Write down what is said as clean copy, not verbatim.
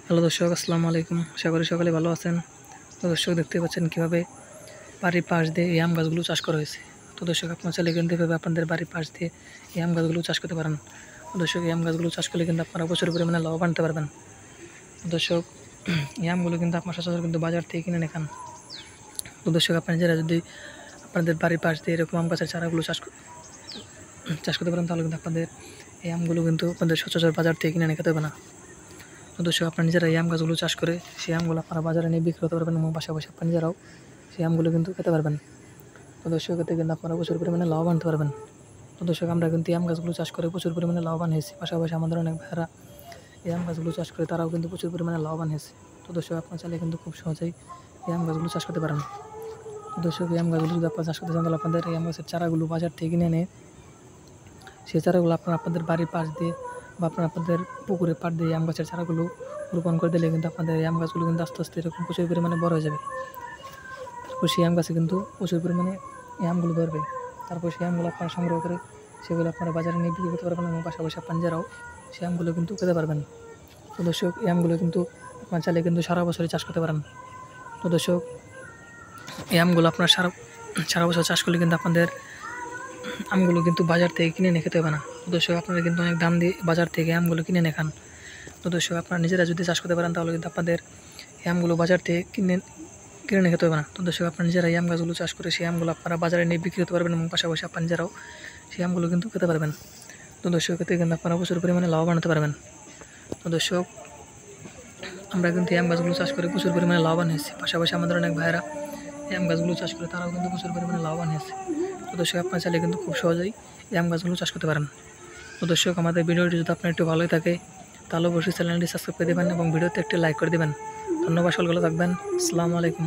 Hello দর্শক, আসসালামু আলাইকুম। আশা করি সকালে ভালো আছেন। তো দর্শক, দেখতে পাচ্ছেন কীভাবে বাড়ির পাশ দিয়ে এই আম গাছগুলো চাষ করা হয়েছে। তো দর্শক, আপনার চাইলে কিন্তু এভাবে আপনাদের বাড়ির পাশ দিয়ে এই আম গাছগুলো চাষ করতে পারেন। তো দর্শক, এই আম গাছগুলো চাষ করলে কিন্তু আপনারা প্রচুর পরিমাণে লাভবান হতে পারবেন। তো দর্শক, এই আমগুলো কিন্তু আপনার সচরাচর কিন্তু বাজার থেকে কিনে খান। তো দর্শক, আপনারা যারা যদি আপনাদের বাড়ির পাশ দিয়ে এরকম আম গাছের চারাগুলো চাষ করতে পারেন, তাহলে কিন্তু আপনাদের এই আমগুলো কিন্তু আপনাদের সচরাচর বাজার থেকে কিনে খেতে হবে না। তো দর্শক, আপনারা নিজেরা এই আম গাছগুলো চাষ করে সেই আমগুলো আপনারা বাজারে নিয়ে বিক্রি করতে পারবেন এবং পাশাপাশি আপনারা নিজেরাও সেই আমগুলো কিন্তু খেতে পারবেন। তো দর্শক, এতে কিন্তু আপনারা প্রচুর পরিমাণে লাভবান হতে পারবেন। তো দর্শক, আমরা কিন্তু এই আম গাছগুলো চাষ করে প্রচুর পরিমাণে লাভবান হয়েছি। পাশাপাশি আমাদের অনেক ভাইয়েরা এই আম গাছগুলো চাষ করে তারাও কিন্তু প্রচুর পরিমাণে লাভবান হয়েছে। তো দর্শক, আপনার চাইলে কিন্তু খুব সহজেই এই আম গাছগুলো চাষ করতে পারেন। তো দর্শক, এই আম গাছগুলো যদি আপনারা চাষ করতে চান, তাহলে আপনাদের এই আম গাছের চারাগুলো বাজার থেকে কিনে এনে সেই চারাগুলো আপনারা আপনাদের বাড়ির পাশ দিয়ে বা আপনাদের পুকুরের পাড় দিয়ে আম গাছের চারাগুলো রোপণ করে দিলে কিন্তু আপনাদের এই আম গাছগুলো কিন্তু আস্তে আস্তে এরকম প্রচুর পরিমাণে বড় হয়ে যাবে। তারপর সেই আম গাছে কিন্তু প্রচুর পরিমাণে এই আমগুলো ধরবে। তারপর সেই আমগুলো আপনারা সংগ্রহ করে সেগুলো আপনারা বাজারে নিয়ে বিক্রি করতে পারবেন এবং পাশাপাশি আপনারা নিজেরাও সেই আমগুলো কিন্তু খেতে পারবেন। তো দর্শক, এই আমগুলো কিন্তু আপনার চাইলে কিন্তু সারা বছরই চাষ করতে পারেন। তো দর্শক, এই আমগুলো আপনার সারা বছর চাষ করলে কিন্তু আপনাদের আমগুলো কিন্তু বাজার থেকে কিনে নিয়ে খেতে হবে না। তো দর্শক, আপনারা কিন্তু অনেক দাম দিয়ে বাজার থেকে আমগুলো কিনে নিয়ে খান। তো দর্শক, আপনারা নিজেরা যদি চাষ করতে পারেন, তাহলে কিন্তু আপনাদের এই আমগুলো বাজার থেকে কিনে নিয়ে খেতে হবে না। তো দর্শক, আপনারা নিজেরা এই আম গাছগুলো চাষ করে সেই আমগুলো আপনারা বাজারে নিয়ে বিক্রি করতে পারবেন এবং পাশাপাশি আপনারা নিজেরাও সেই আমগুলো কিন্তু খেতে পারবেন। তো দর্শক, এতে কিন্তু আপনারা প্রচুর পরিমাণে লাভবান হতে পারবেন। তো দর্শক, আমরা কিন্তু এই আম গাছগুলো চাষ করে প্রচুর পরিমাণে লাভবান হয়েছি। পাশাপাশি আমাদের অনেক ভাইয়েরা এই আম গাছগুলো চাষ করে তারাও কিন্তু প্রচুর পরিমাণে লাভবান হয়েছে। তো দর্শক, আপনার চাইলে কিন্তু খুব সহজেই এই আম গাছগুলো চাষ করতে পারেন। তো দর্শক, আমাদের ভিডিওটি যদি আপনার একটু ভালোই থাকে, তাহলে অবশ্যই চ্যানেলটি সাবস্ক্রাইব করে দেবেন এবং ভিডিওতে একটি লাইক করে দেবেন। ধন্যবাদ, সকলে থাকবেন। আসসালামু আলাইকুম।